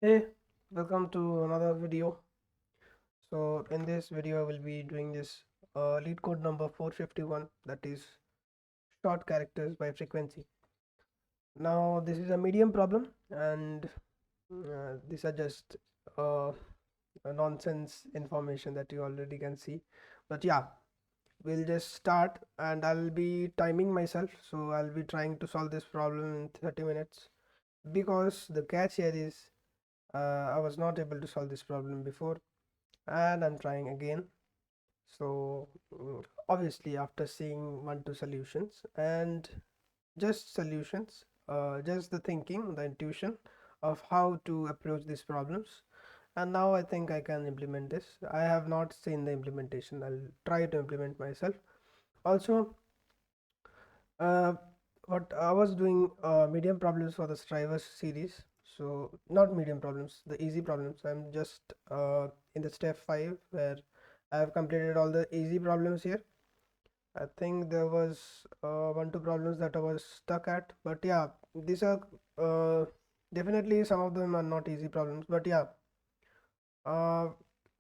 Hey, welcome to another video. So in this video, I will be doing this lead code number 451, that is short characters by frequency. Now this is a medium problem, and these are just uh, a nonsense information that you already can see. But yeah, we'll just start, and I'll be timing myself. So I'll be trying to solve this problem in 30 minutes because the catch here is I was not able to solve this problem before, and I'm trying again. So obviously after seeing one two solutions and just solutions, just the thinking, the intuition of how to approach these problems, and now I think I can implement this. I have not seen the implementation. I'll try to implement myself. Also, uh, what I was doing medium problems for the Strivers series. So not medium problems, the easy problems. I'm just in the step 5 where I have completed all the easy problems here. I think there was one two problems that I was stuck at, but yeah, these are uh, definitely some of them are not easy problems, but yeah, uh,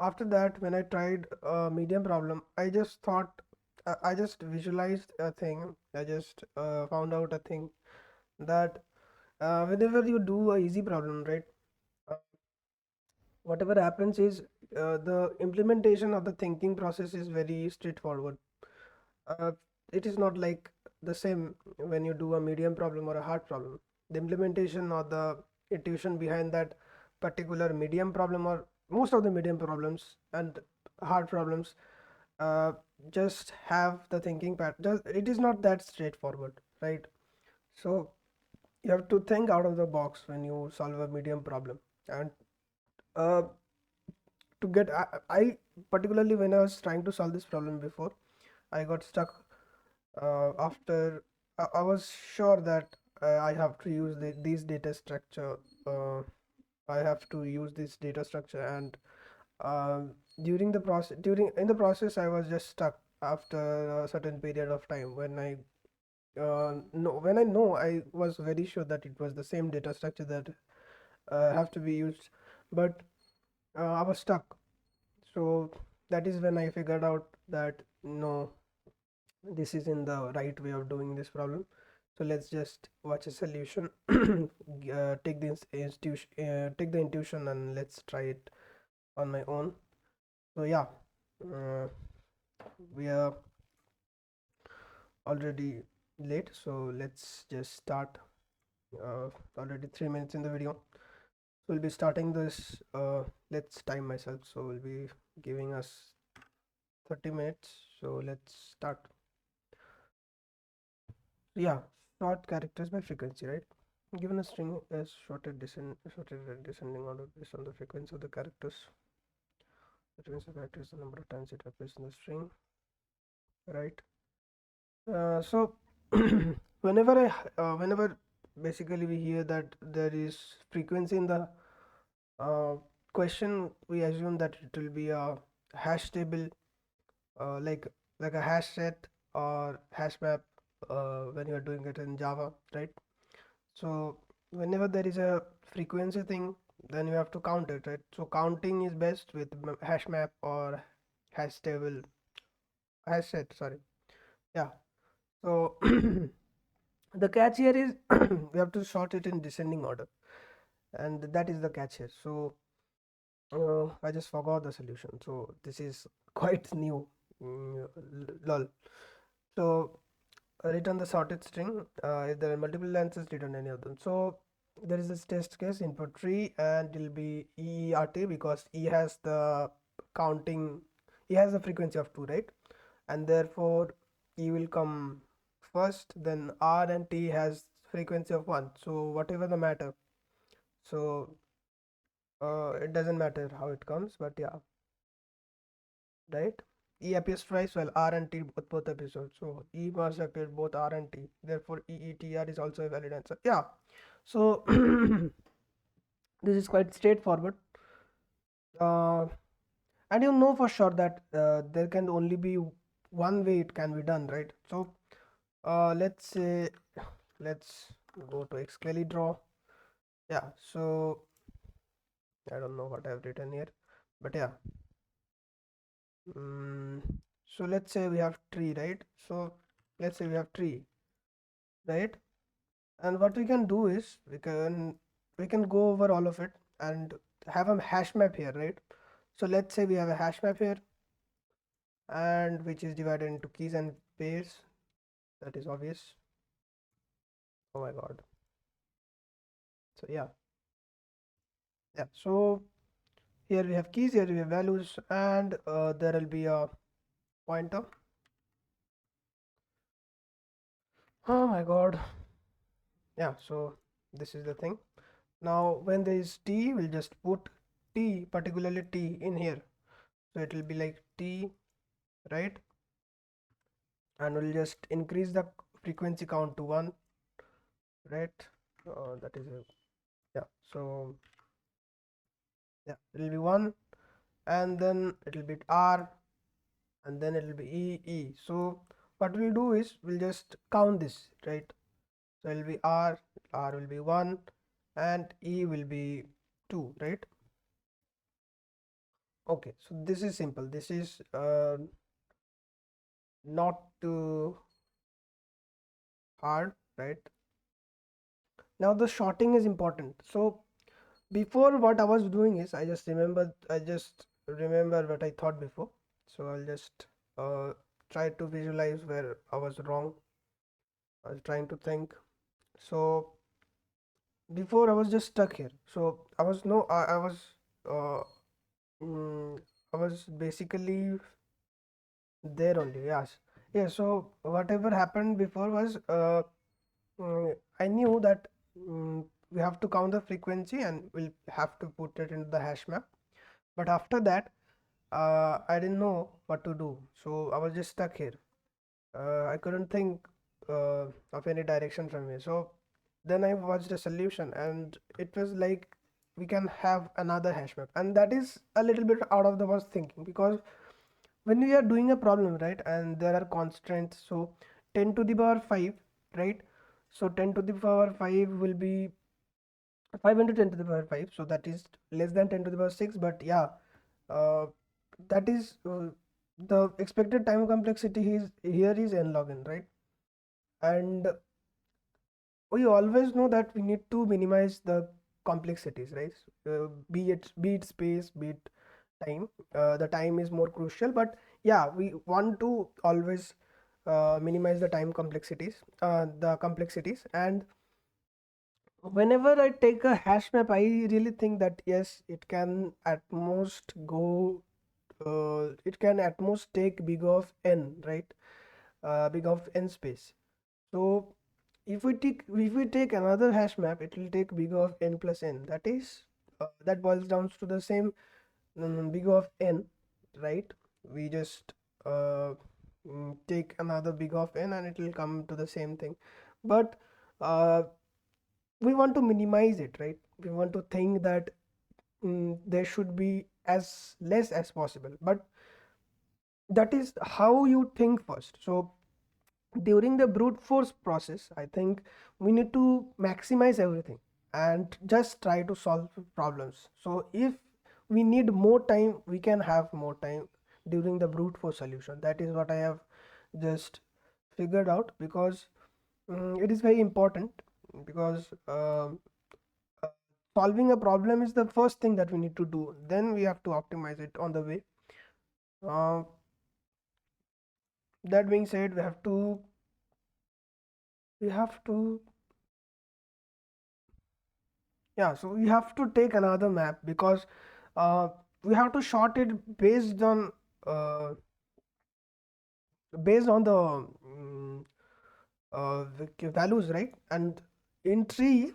after that when I tried a medium problem, I just thought I just visualized a thing. I just found out a thing that whenever you do a easy problem, right? Uh, whatever happens is the implementation of the thinking process is very straightforward. uh, it is not like the same when you do a medium problem or a hard problem. The implementation or the intuition behind that particular medium problem, or most of the medium problems and hard problems, uh, just have the thinking pattern. Just, it is not that straightforward, right? So you have to think out of the box when you solve a medium problem. And uh, to get I particularly when I was trying to solve this problem before, I got stuck after I was sure that I have to use these data structure. Uh, I have to use this data structure, and during the process, during in the process, I was just stuck after a certain period of time when I know I was very sure that it was the same data structure that have to be used, but I was stuck. So that is when I figured out that no, this is in the right way of doing this problem. So let's just watch a solution. Take the institution, take the intuition, and let's try it on my own. So yeah, uh, we are already late, so let's just start. Already 3 minutes in the video, so we'll be starting this. Let's time myself, so we'll be giving us 30 minutes, so let's start. Yeah, short characters by frequency, right? Given a string is sorted at descending order based on the frequency of the characters. The frequency of characters is the number of times it appears in the string, right? So whenever basically we hear that there is frequency in the uh, question, we assume that it will be a hash table, uh, like like a hash set or hash map when you are doing it in Java, right? So whenever there is a frequency thing, then you have to count it, right? So counting is best with hash map or hash table, hash set, sorry. Yeah. So the catch here is we have to sort it in descending order, and that is the catch here. So I just forgot the solution. So this is quite new. Lol. So return the sorted string. If there are multiple answers, return any of them. So there is this test case input tree, and it will be EERT because E has the counting, E has the frequency of 2, right? And therefore E will come first, then R and T has frequency of 1. So whatever the matter. So it doesn't matter how it comes, but yeah, right? E appears twice while R and T both appears. So E must appear both R and T. Therefore EETR is also a valid answer. Yeah. So this is quite straightforward. Uh, and you know for sure that there can only be one way it can be done, right? So let's say let's go to xclally draw. Yeah. So I don't know what I've written here, but yeah. mm, so let's say we have tree, right? So let's say we have tree, right? And what we can do is we can go over all of it and have a hash map here, right? So let's say we have a hash map here, and which is divided into keys and pairs. That is obvious. Oh my god. So yeah, so here we have keys, here we have values, and there will be a pointer. Oh my god. Yeah, so this is the thing. Now when there is t, we'll just put t, particularly t, in here. So it will be like t, right? And we'll just increase the frequency count to 1, right? That is a, yeah, so yeah, it will be 1, and then it will be r, and then it will be e. So what we'll do is we'll just count this, right? So it will be r will be 1, and e will be 2, right? Okay, so this is simple. This is not too hard, right? Now the sorting is important. So before, what I was doing is I just remember what I thought before. So I'll just try to visualize where I was wrong. I was trying to think. So before I was just stuck here. So I was no uh, mm, I was basically there only. Yes. Yeah, so whatever happened before was I knew that we have to count the frequency and we'll have to put it into the hash map. But after that, I didn't know what to do. So I was just stuck here. I couldn't think of any direction from here. So then I watched a solution, and it was like we can have another hash map, and that is a little bit out of the box thinking, because when we are doing a problem, right, and there are constraints, so 10 to the power 5, right? So 10 to the power 5 will be 5 into 10 to the power 5, so that is less than 10 to the power 6. But yeah, uh, that is the expected time complexity is here is n log n, right? And we always know that we need to minimize the complexities, right? Be it space, be it time. The time is more crucial, but yeah, we want to always minimize the complexities. And whenever I take a hash map, I really think that yes, it can at most take big of n, right? Big of n space. So if we take another hash map, it will take big of n plus n. That boils down to the same big of n, right? We just take another big of n, and it will come to the same thing. But uh, we want to minimize it, right? We want to think that there should be as less as possible, but that is how you think first. So during the brute force process, I think we need to maximize everything and just try to solve problems. So if we need more time, we can have more time during the brute force solution. That is what I have just figured out, because it is very important, because uh, solving a problem is the first thing that we need to do, then we have to optimize it on the way. uh, that being said, we have to yeah, so we have to take another map, because uh, we have to short it uh, based on the values, right? And in tree,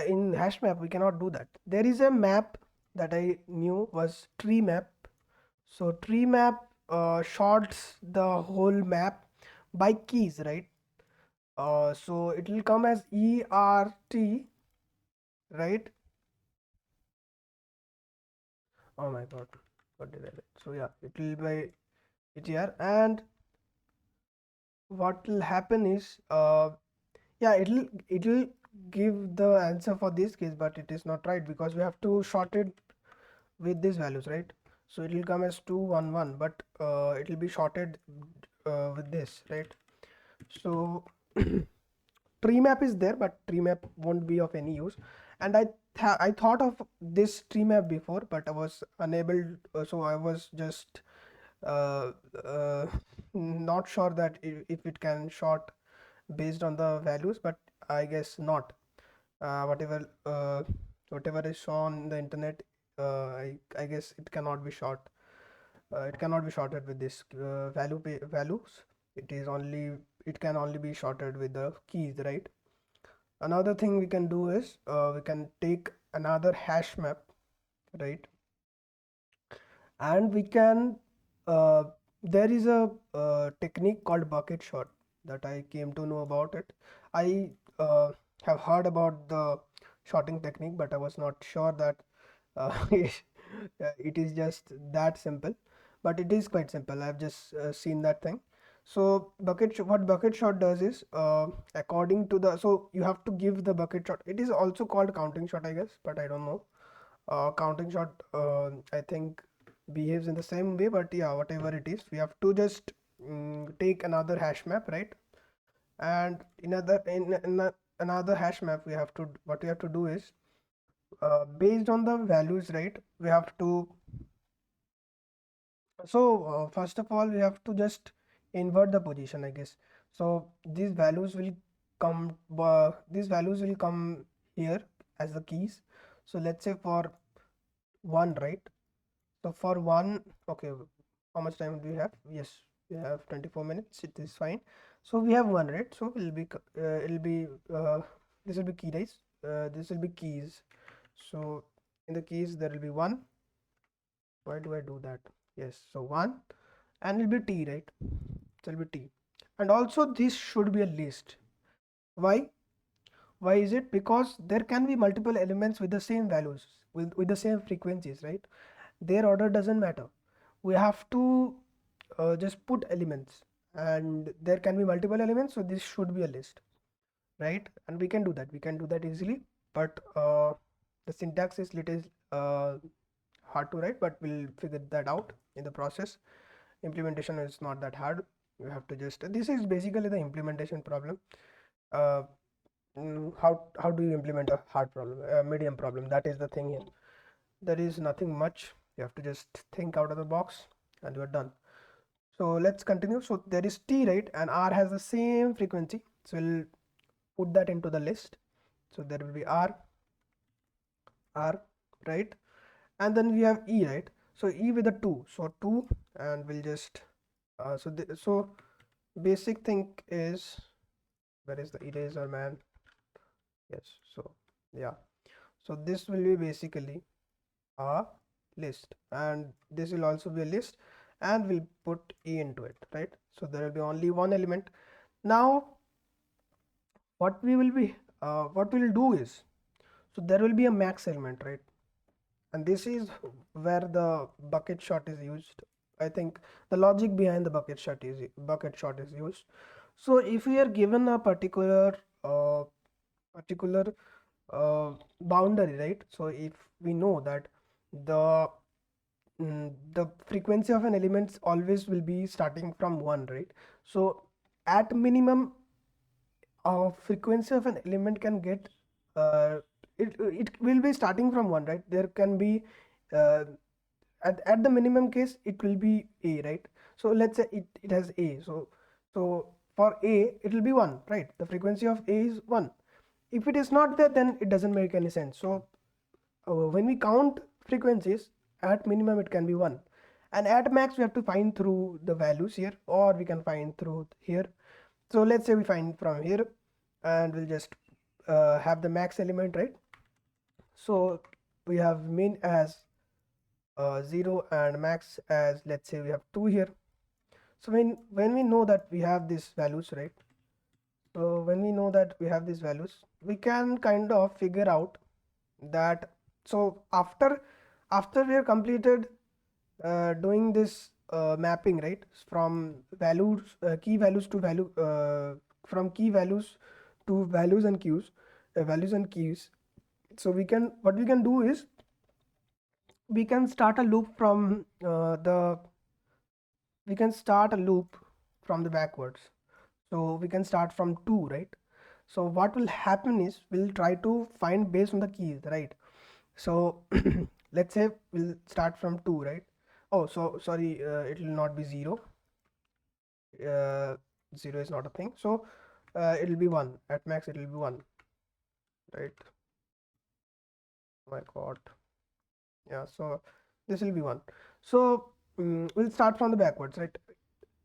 in hash map, we cannot do that. There is a map that I knew was tree map. So tree map shorts the whole map by keys, right? So it will come as ERT, right? Oh my god, what did I write? So yeah, it will be ETR. And what will happen is yeah, it'll give the answer for this case, but it is not right, because we have to short it with these values, right? So it will come as 211, but it will be shorted with this, right? So tree map is there, but tree map won't be of any use. And I thought of this tree map before, but I was unable, so I was just uh, uh, not sure that if it can sort based on the values, but I guess not. Whatever is shown on the internet, I guess it cannot be short. It cannot be shorted with this values. It is only, it can only be shorted with the keys, right? Another thing we can do is we can take another hash map, right? And we can there is a technique called bucket shot that I came to know about it. I have heard about the shorting technique, but I was not sure that it is just that simple. But it is quite simple. I've just seen that thing. So what bucket shot does is according to the, so you have to give the bucket shot. It is also called counting shot, I guess, but I don't know. Counting shot, I think behaves in the same way, but yeah, whatever it is, we have to just take another hash map, right? And another hash map, we have to, what we have to do is based on the values, right? We have to, so first of all we have to just invert the position, I guess. So these values will come here as the keys. So let's say for 1, right? So for 1, okay, how much time do we have? Yes, we have 24 minutes, it is fine. So we have 1, right? So this will be key, right? This will be keys. So in the keys there will be 1. Why do I do that? Yes, so 1, and it will be t, right? So it will be t. And also this should be a list. Why? Why is it? Because there can be multiple elements with the same values, with the same frequencies, right? Their order doesn't matter. We have to just put elements, and there can be multiple elements, so this should be a list, right? And we can do that easily, but the syntax is little hard to write, but we'll figure that out in the process. Implementation is not that hard. You have to just, this is basically the implementation problem. uh, how do you implement a hard problem, a medium problem? That is the thing here. There is nothing much. You have to just think out of the box and you are done. So let's continue. So there is t, right? And r has the same frequency, so we'll put that into the list. So there will be r, right? And then we have e, right? So e with a 2, so 2, and we'll just so basic thing is, where is the eraser, man? Yes, so yeah, so this will be basically a list, and this will also be a list, and we'll put e into it, right? So there will be only one element. Now what we'll do is, so there will be a max element, right? And this is where the bucket shot is used. I think the logic behind the bucket shot is used. So if we are given a particular boundary, right? So if we know that the the frequency of an element always will be starting from 1, right? So at minimum, frequency of an element can get it will be starting from 1, right? There can be uh, at the minimum case it will be a, right? So let's say it has a, so for a it will be 1, right? The frequency of a is 1. If it is not there, then it doesn't make any sense. So when we count frequencies, at minimum it can be 1, and at max we have to find through the values here, or we can find through here. So let's say we find from here, and we'll just have the max element, right? So we have min as 0 and max as, let's say we have 2 here. So when we know that we have these values, right? So when we know that we have these values, we can kind of figure out that, so after we have completed doing this mapping, right, from values, key values to value, from key values to values and keys, so we can, what we can do is we can start a loop from the we can start a loop from the backwards. So we can start from 2, right? So what will happen is we'll try to find based on the keys, right? So let's say we'll start from 2, right? Oh, so sorry, it will not be 0. uh, 0 is not a thing, so it'll be 1 at max, it will be 1, right? Oh my god, yeah, so this will be 1. So we'll start from the backwards, right?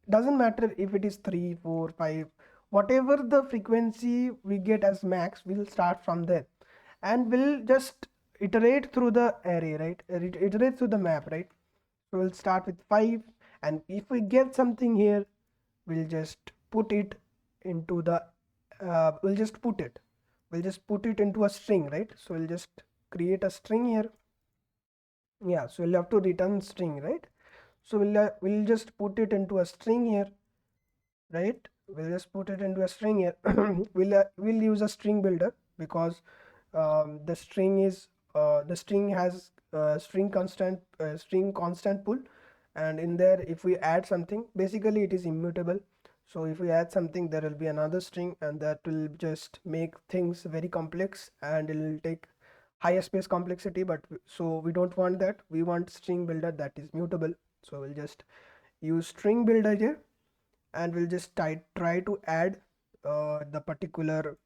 Doesn't matter if it is 3, 4, 5, whatever the frequency we get as max, we'll start from there and we'll just iterate through the array, right? Iterate through the map, right? So we'll start with 5, and if we get something here, we'll just put it into the we'll just put it into a string, right? So we'll just create a string here. Yeah, so we'll have to return string, right? So we'll just put it into a string here, right? We'll just put it into a string here. We'll use a string builder because the string has string constant pool, and in there if we add something, basically it is immutable. So if we add something, there will be another string, and that will just make things very complex, and it will take higher space complexity. But so we don't want that. We want string builder that is mutable. So we'll just use string builder here, and we'll just try to add the particular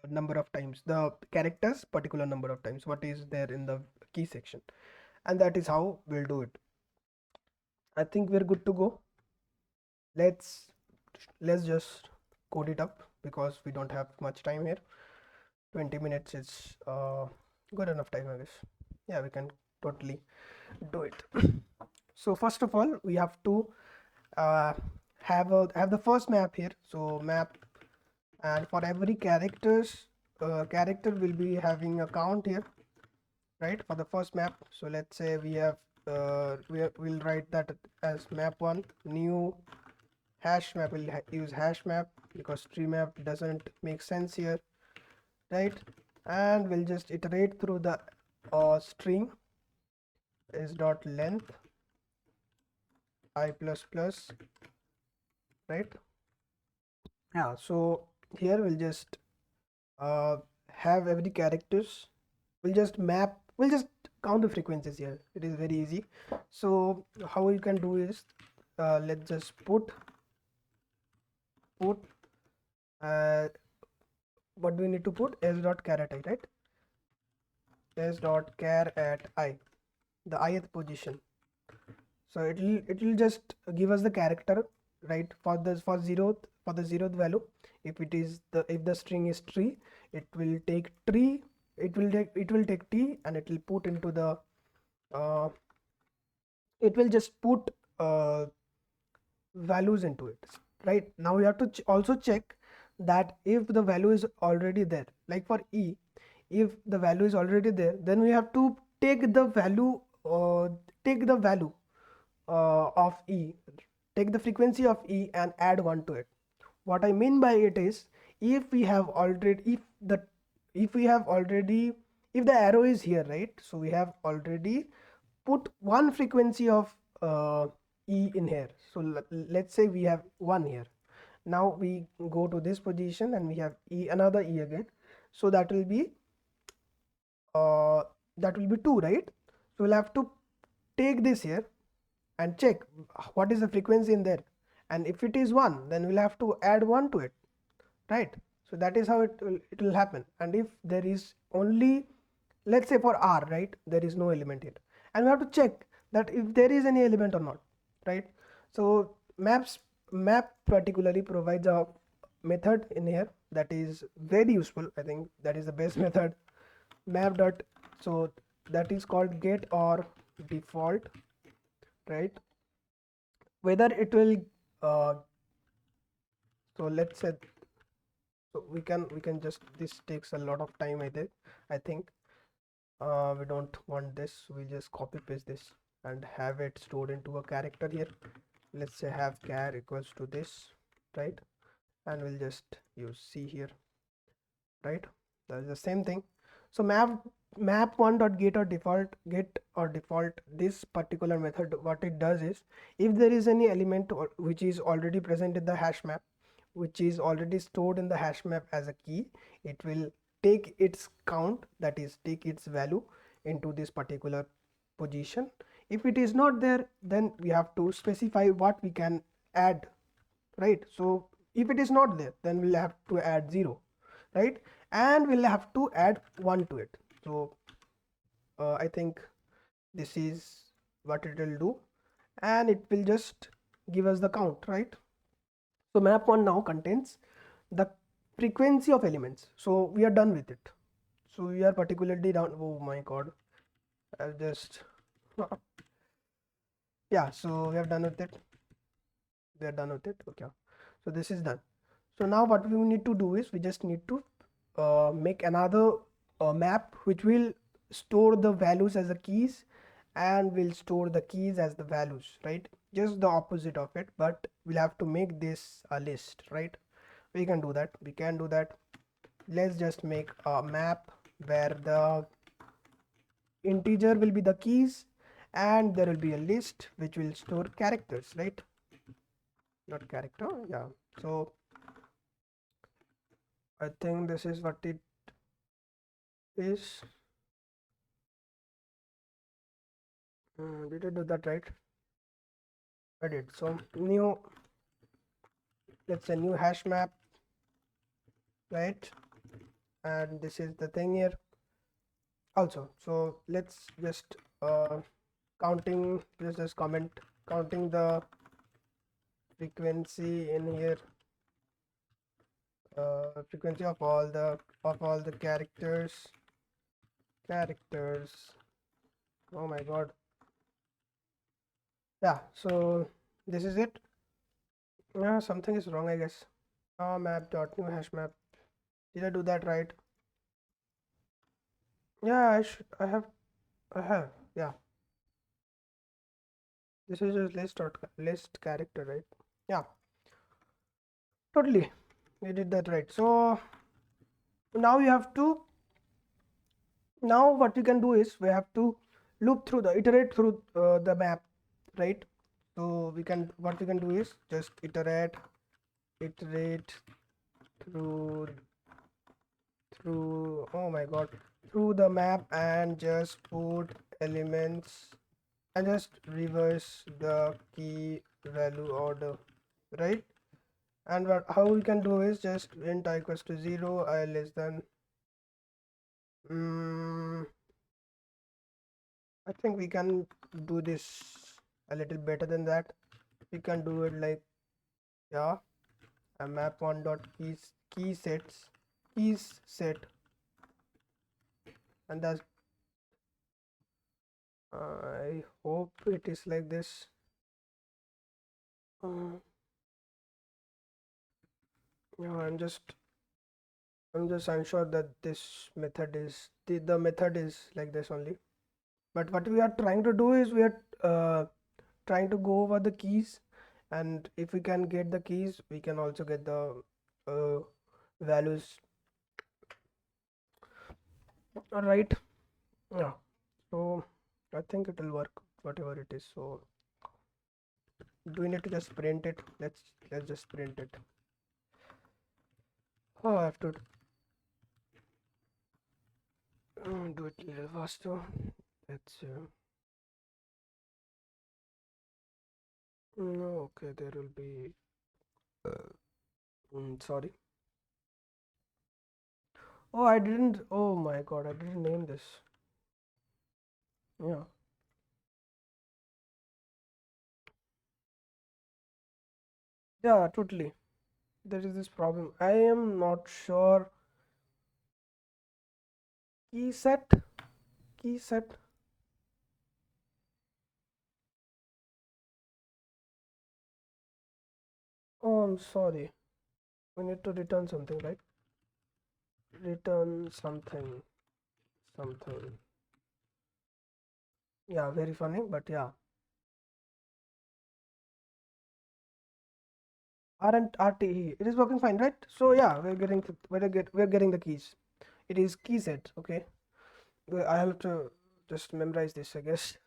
number of times, the characters particular number of times what is there in the key section, and that is how we'll do it. I think we're good to go. Let's let's just code it up because we don't have much time here. 20 minutes is good enough time, I guess. Yeah, we can totally do it. So first of all, we have to uh, have the first map here. So map, and for every character will be having a count here, right, for the first map. So let's say we have we'll write that as map1 new hash map. We'll use hash map because tree map doesn't make sense here, right? And we'll just iterate through the string is dot length I plus plus, right? Yeah, so here we'll just uh, have every characters. We'll just count the frequencies here. It is very easy. So how we can do is let's just put uh, what do we need to put? S dot char at I, right? S dot char at I, the ith position. So it will just give us the character, right? For the zeroth value, if the string is tree, it will take tree, it will take t, and it will put into the uh, it will just put values into it. Right now we have to also check that if the value is already there, like for e, if the value is already there, then we have to take the value take the value of e, take the frequency of e and add 1 to it. What I mean by it is, if we have already if we have already if the arrow is here, right? So we have already put one frequency of e in here. So let's say we have 1 here. Now we go to this position and we have e, another e again. So that will be 2, right? So we'll have to take this here and check what is the frequency in there, and if it is 1, then we'll have to add 1 to it, right? So that is how it will happen. And if there is only, let's say for r, right, there is no element here, and we have to check that if there is any element or not, right? So map particularly provides a method in here that is very useful. I think that is the best method, map dot. So that is called get or default, right? Whether it will uh, so let's say, so we can just, this takes a lot of time. I think we don't want this. We just copy paste this and have it stored into a character here. Let's say have char equals to this, right? And we'll just use c here, right? That is the same thing. So map1 dot get or default, this particular method, what it does is, if there is any element which is already present in the hash map, which is already stored in the hash map as a key, it will take its count, that is take its value into this particular position. If it is not there, then we have to specify what we can add, right? So if it is not there, then we'll have to add 0, right? And we'll have to add 1 to it. So I think this is what it will do, and it will just give us the count, right? So map1 now contains the frequency of elements. So we are done with it. So we are particularly down. Oh my god, I've just yeah, so we are done with it. We are done with it. Okay, so this is done. So now what we need to do is, we just need to make another map which will store the values as the keys, and will store the keys as the values, right? Just the opposite of it, but we'll have to make this a list, right? We can do that. We can do that. Let's just make a map where the integer will be the keys, and there will be a list which will store characters, right? Not character, yeah. So I think this is what it is. Did I do that right? I did. So new, let's say new hash map, right? And this is the thing here also. So let's just counting, let's just comment counting the frequency in here, frequency of all the characters. Oh my god. Yeah, so this is it. Yeah, something is wrong, I guess. Map dot new hash map. Did I do that right? Yeah, I have. Yeah, this is just list character, right? Yeah, totally. We did that right. So now you have to, now what we can do is, we have to iterate through the map, right? So we can, what we can do is just iterate through oh my god, through the map, and just put elements, and just reverse the key value order, right? And how we can do is, just int I equals to 0, I less than I think we can do this a little better than that. We can do it like, yeah, a map1 dot keys set, and that's I hope it is like this. uh, yeah, I'm just unsure that this method is the method is like this only. But what we are trying to do is, we are trying to go over the keys, and if we can get the keys, we can also get the uh, values. All right. Yeah. So I think it will work, whatever it is. So do we need to just print it? Let's just print it. Oh, I have to do it a little faster. Let's no, okay, there will be sorry. Oh, I didn't. Oh my god, I didn't name this. Yeah. Yeah, totally. There is this problem. I am not sure. Key set? Key set? Oh, I'm sorry. We need to return something, right? Return something. Something. Yeah, very funny, but yeah. Aren't RTE. It is working fine, right? So yeah, we're getting the keys. It is key set, okay. I have to just memorize this, I guess.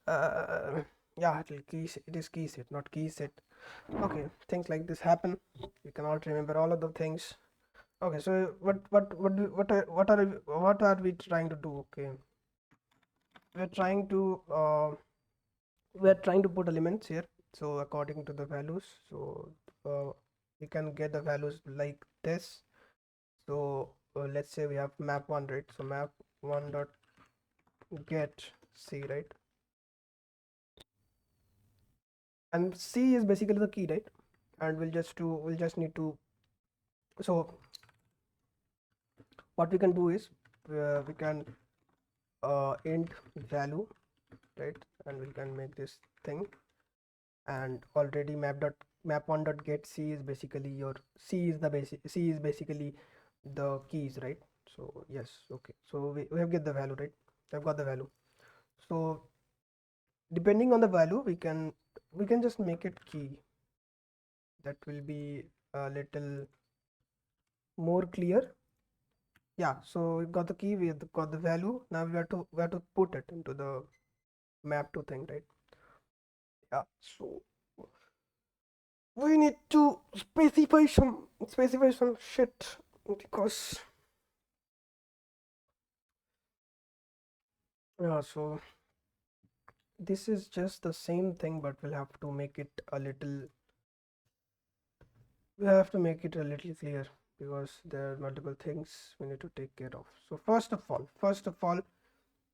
Yeah, it is key set, not key set. Okay, things like this happen. We cannot remember all of the things. Okay, so what are we trying to do? Okay, we're trying to put elements here. So according to the values, so we can get the values like this. So let's say we have map one, right? So map one dot get c, right? And c is basically the key, right? And we'll just need to, so what we can do is we can int value, right? And we can make this thing, and already map one dot get c is basically your c is basically the keys, right? So yes, okay, so we have get the value, right? I've got the value. So depending on the value, we can just make it key. That will be a little more clear. Yeah, so we got the key, we have got the value. Now we have to put it into the map to thing, right? Yeah, so we need to specify some shit, because yeah, so this is just the same thing, but we'll have to make it a little, clear, because there are multiple things we need to take care of. So first of all,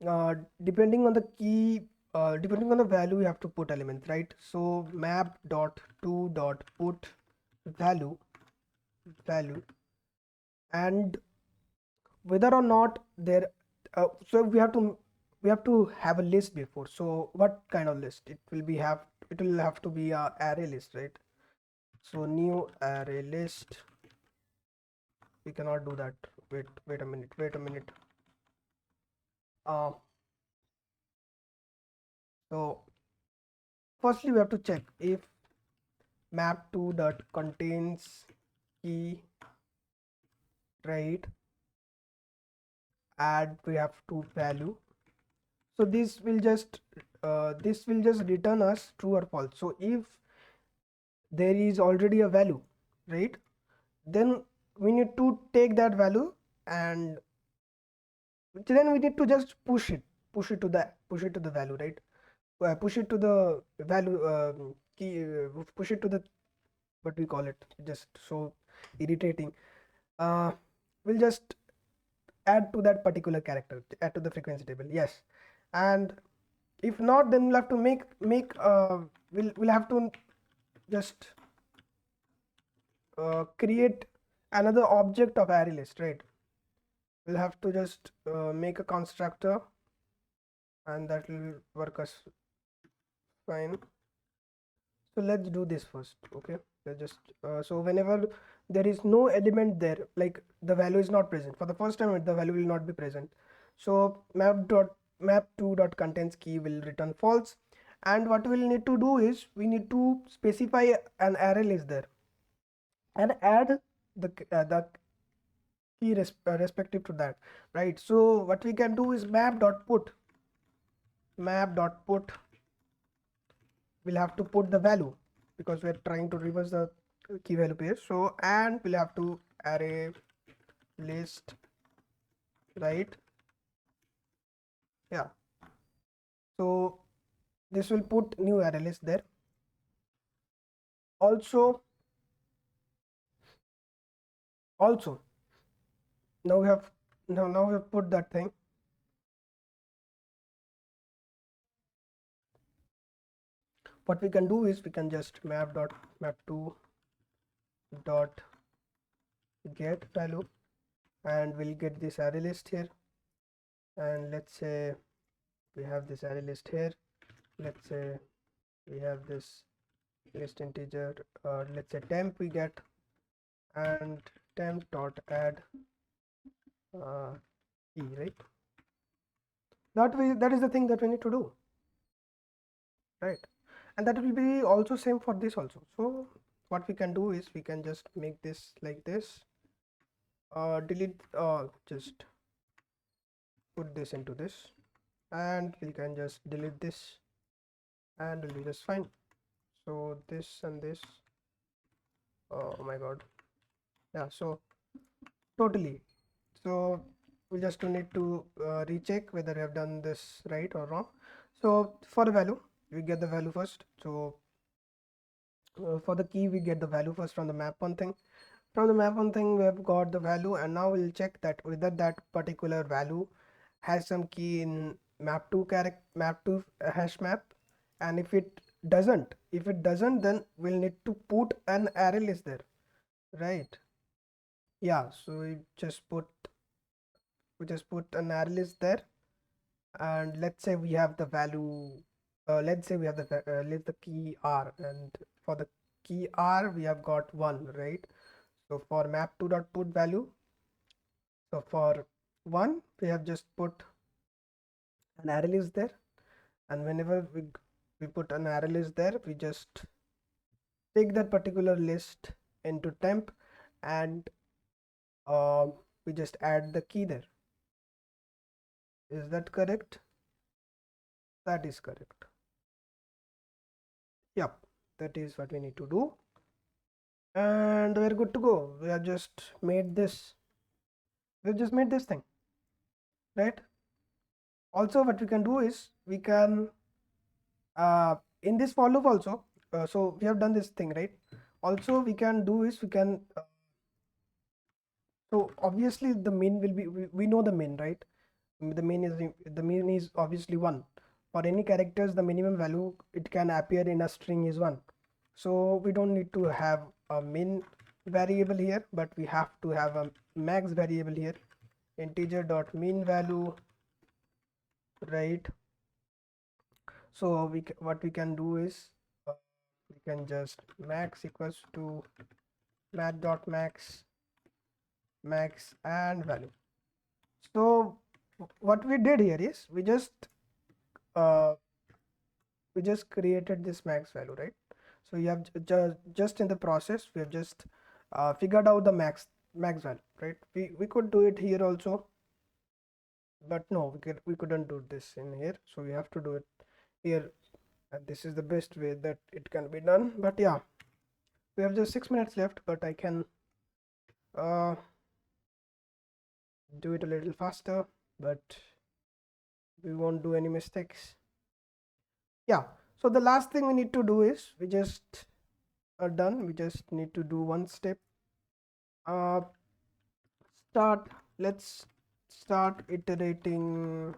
uh, depending on the key, depending on the value, you have to put elements, right? So map dot to dot put value, and whether or not there, so we have to have a list before. So what kind of list it will have to be a array list, right? So new array list, we cannot do that. Wait a minute. uh, so firstly we have to check if map2 dot contains key, right? Add, we have to value. So this will just return us true or false. So if there is already a value, right, then we need to take that value, and then we need to just push it to the value, right? Push it to the value, key, push it to the, what we call it, just so irritating. We'll just add to that particular character, add to the frequency table, yes. And if not, then we'll have to we'll have to just create another object of array list, right? We'll have to just make a constructor, and that will work us fine. So let's do this first. Okay, let's just so whenever there is no element there, like the value is not present for the first time, the value will not be present. So map2 dot contains key will return false. And what we'll need to do is we need to specify an array list there, and add the key respective to that, right? So what we can do is map dot put we'll have to put the value, because we're trying to reverse the key value pair. So and we'll have to array list, right? Yeah, so this will put new array list there. Also now we have now we have put that thing. What we can do is we can just map2 dot get value, and we'll get this array list here. And let's say we have this array list here. Let's say we have this list integer, let's say temp we get, and temp dot add key, right? That is the thing that we need to do, right? And that will be also same for this also. So what we can do is we can just make this like this, delete just put this into this, and we can just delete this and it'll be just fine. So this and this, oh my god, yeah, so totally. So we just need to recheck whether we have done this right or wrong. So for the value, we get the value first. So for the key, we get the value first from the map one thing. From the map one thing, we have got the value, and now we'll check that whether that particular value has some key in map2 hash map. And if it doesn't, then we'll need to put an array list there, right? Yeah, so we just put an array list there, and let's say we have the value, let's say we have the key r, and for the key r we have got 1, right? So for map2 dot put value, so for 1 we have just put an array list there, and whenever we put an array list there, we just take that particular list into temp, and we just add the key there. Is that correct? That is correct. Yep, that is what we need to do, and we're good to go. We've just made this thing, right? Also, what we can do is we can in this for loop also, so we have done this thing, right? Also we can do is we can so obviously the min will be, we know the min, right? The min is obviously 1. For any characters, the minimum value it can appear in a string is 1. So we don't need to have a min variable here, but we have to have a max variable here, integer dot min value, right? So what we can do is we can just max equals to math.max max and value. So what we did here is uh, we just created this max value, right? So you have just in the process we have just figured out the max value, right? We could do it here also, but no, we couldn't do this in here, so we have to do it here, and this is the best way that it can be done. But yeah, we have just 6 minutes left, but I can uh, do it a little faster, but we won't do any mistakes. Yeah, so the last thing we need to do is we just are done. We just need to do one step. uh start Let's start iterating.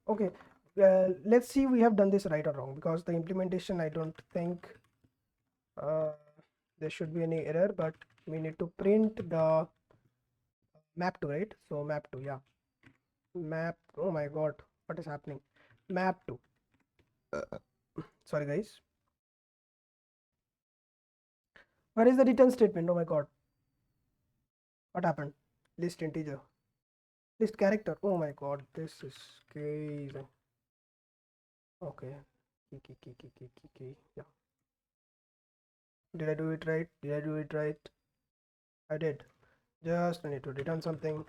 Okay, let's see we have done this right or wrong, because the implementation, I don't think uh, there should be any error, but we need to print the map to, right? So map to, yeah, map, oh my god, what is happening? Map to, sorry guys, where is the return statement? Oh my god, what happened? List integer, list character, oh my god, this is crazy. Okay, key. Yeah, did I do it right? Did I do it right? I did. Just I need to return something,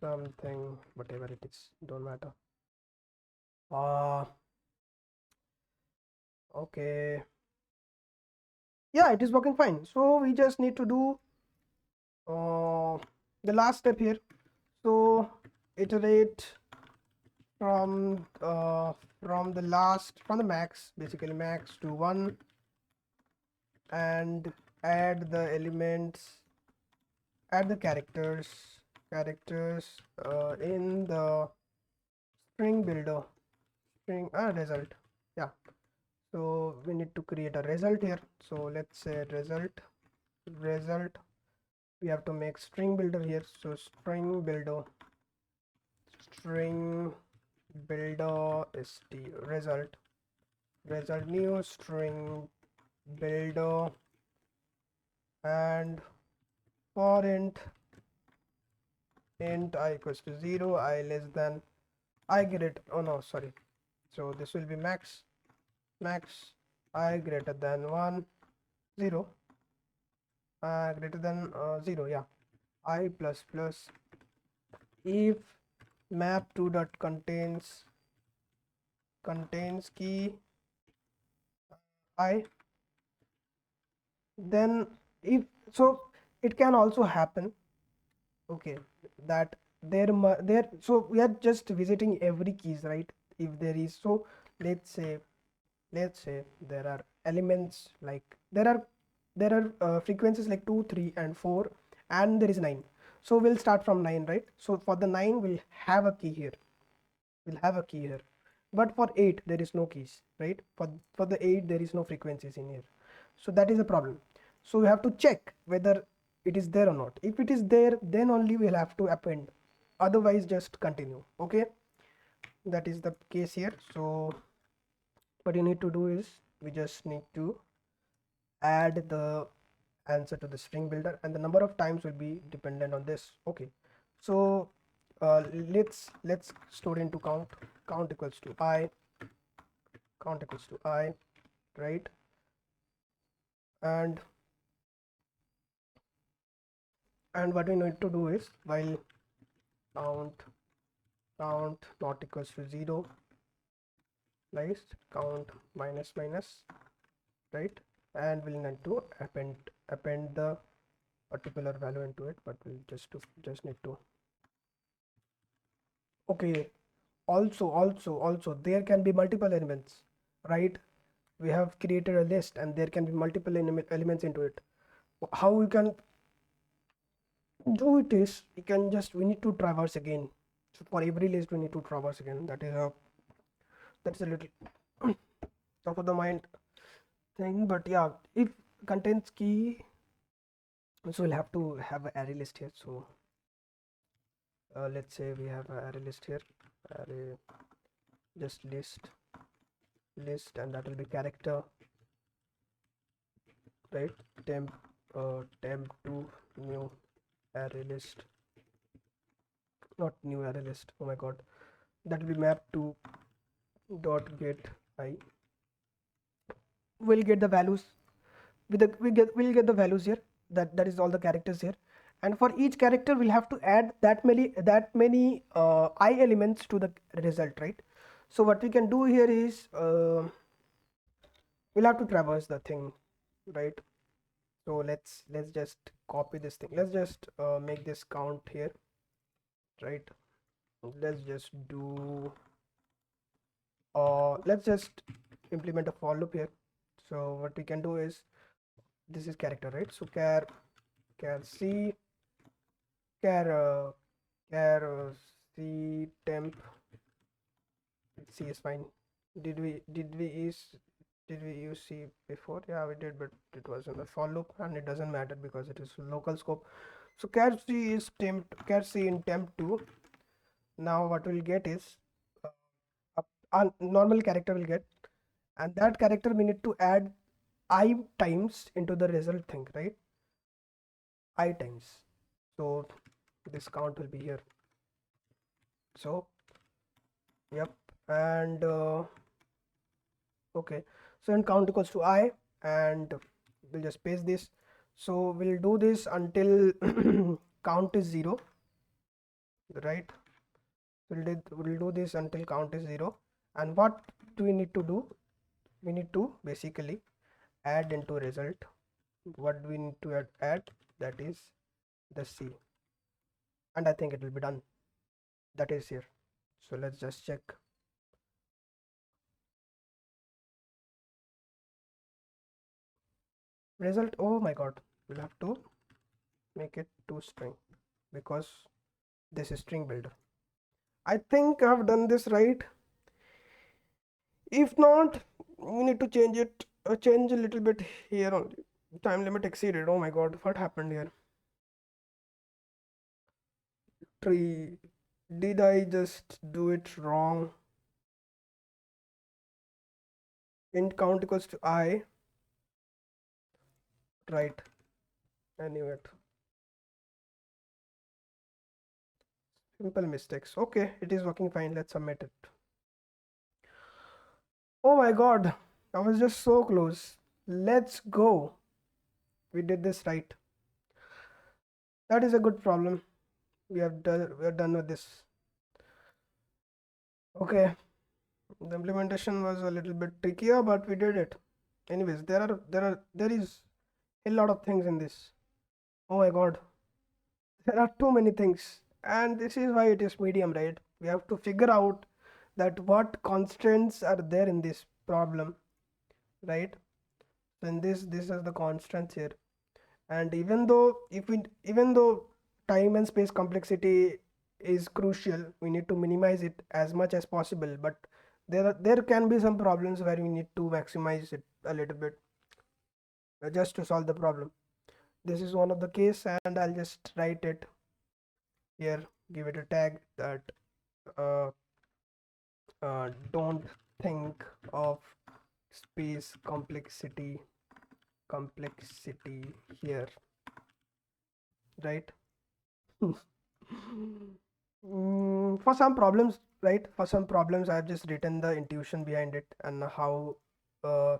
whatever it is, don't matter. Okay, yeah, it is working fine. So we just need to do the last step here. So iterate from the max, basically max to 1, and add the elements, add the characters in the string builder, string result. Yeah, so we need to create a result here. So let's say result, we have to make string builder here. So string builder st result new string builder, and for int I equals to 0, I less than, I greater, oh no, sorry, so this will be max I greater than 1, 0, greater than 0, yeah, I plus plus if map to dot contains key I, then if so it can also happen, okay, that there so we are just visiting every keys, right? If there is, so let's say there are elements like there are frequencies like 2, 3 and 4, and there is 9. So we'll start from 9, right? So for the 9 we'll have a key here, but for 8 there is no keys, right? For the 8 there is no frequencies in here, so that is a problem. So we have to check whether it is there or not. If it is there, then only we'll have to append, otherwise just continue. Okay, that is the case here. So what you need to do is we just need to add the answer to the string builder, and the number of times will be dependent on this. Okay, so let's store into count equals to I, right? and what we need to do is while count not equals to 0, list count minus minus, right? And we'll need to append the particular value into it, but we'll just need to, okay. Also there can be multiple elements, right? We have created a list and there can be multiple elements into it. How we can do it is we need to traverse again. So for every list we need to traverse again. That's a little top of the mind thing, but yeah, if contains key, so we'll have to have an array list here. So let's say we have an array list here, array just list, and that will be character, right? Temp to new array list, not new array list, oh my god, that will be mapped to dot get I. We'll get the values with the we'll get the values here, that is all the characters here, and for each character we'll have to add that many I elements to the result, right? So what we can do here is we'll have to traverse the thing, right? So let's just copy this thing. Let's just make this count here, right? Let's just do let's just implement a for loop here. So what we can do is, this is character, right? So char c char char c temp c is fine. Did we use c before? Yeah, we did, but it was in the for loop and it doesn't matter because it is local scope. So char c is char c in temp2. Now what we'll get is a normal character will get, and that character we need to add I times into the result thing, right? I times. So this count will be here. So yep, and okay, so in count equals to I, and we'll just paste this. So we'll do this until count is 0, right? We'll do this until count is 0. And what do we need to do? We need to basically add into result. What do we need to add? That is the C, and I think it will be done. That is here. So let's just check. Result, oh my god, we'll have to make it to string because this is string builder. I think I've done this right. If not, we need to change it, change a little bit here only. Time limit exceeded. Oh my god, what happened here? Tree, did I just do it wrong? Int count equals to I, right? Anyway, simple mistakes. Okay, it is working fine. Let's submit it. Oh my god, I was just so close. Let's go. We did this right. That is a good problem. we are done with this. Okay, the implementation was a little bit trickier, but we did it. Anyways, there is a lot of things in this. Oh my god, there are too many things, and this is why it is medium, right? We have to figure out that what constraints are there in this problem, right? So in this is the constraints here. And even though time and space complexity is crucial, we need to minimize it as much as possible, but there can be some problems where we need to maximize it a little bit, just to solve the problem. This is one of the case, and I'll just write it here, give it a tag that uh, don't think of space complexity here, right? For some problems, right? For some problems, I've just written the intuition behind it and how, uh,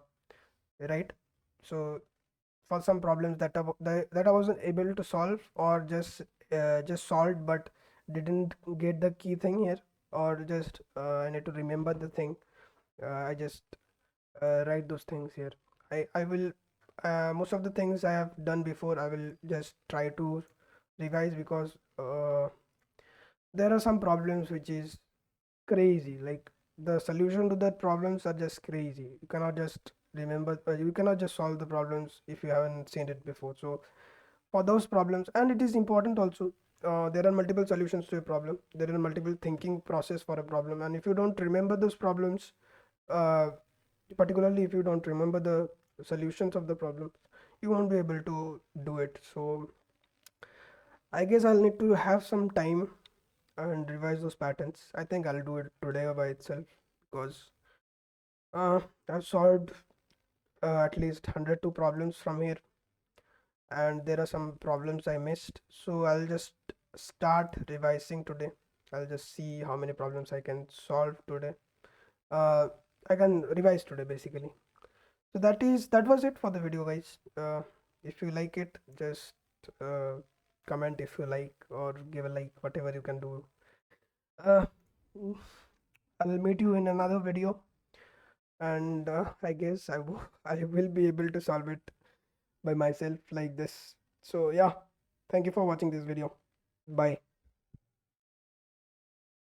right? So for some problems that I wasn't able to solve, or just solved but didn't get the key thing here, or just I need to remember the thing. I just write those things here. I will most of the things I have done before, I will just try to revise, because there are some problems which is crazy. Like, the solution to that problems are just crazy. You cannot just remember, you cannot just solve the problems if you haven't seen it before. So for those problems, and it is important also, there are multiple solutions to a problem, there are multiple thinking process for a problem, and if you don't remember those problems, uh, particularly if you don't remember the solutions of the problem, you won't be able to do it. So I guess I'll need to have some time and revise those patterns. I think I'll do it today by itself, because I've solved at least 102 problems from here, and there are some problems I missed. So I'll just start revising today. I'll just see how many problems I can solve today. Uh, I can revise today basically. So that was it for the video, guys. If you like it, just uh, comment if you like, or give a like, whatever you can do. Uh, I'll meet you in another video, and I guess I will be able to solve it by myself like this. So yeah, thank you for watching this video. Bye.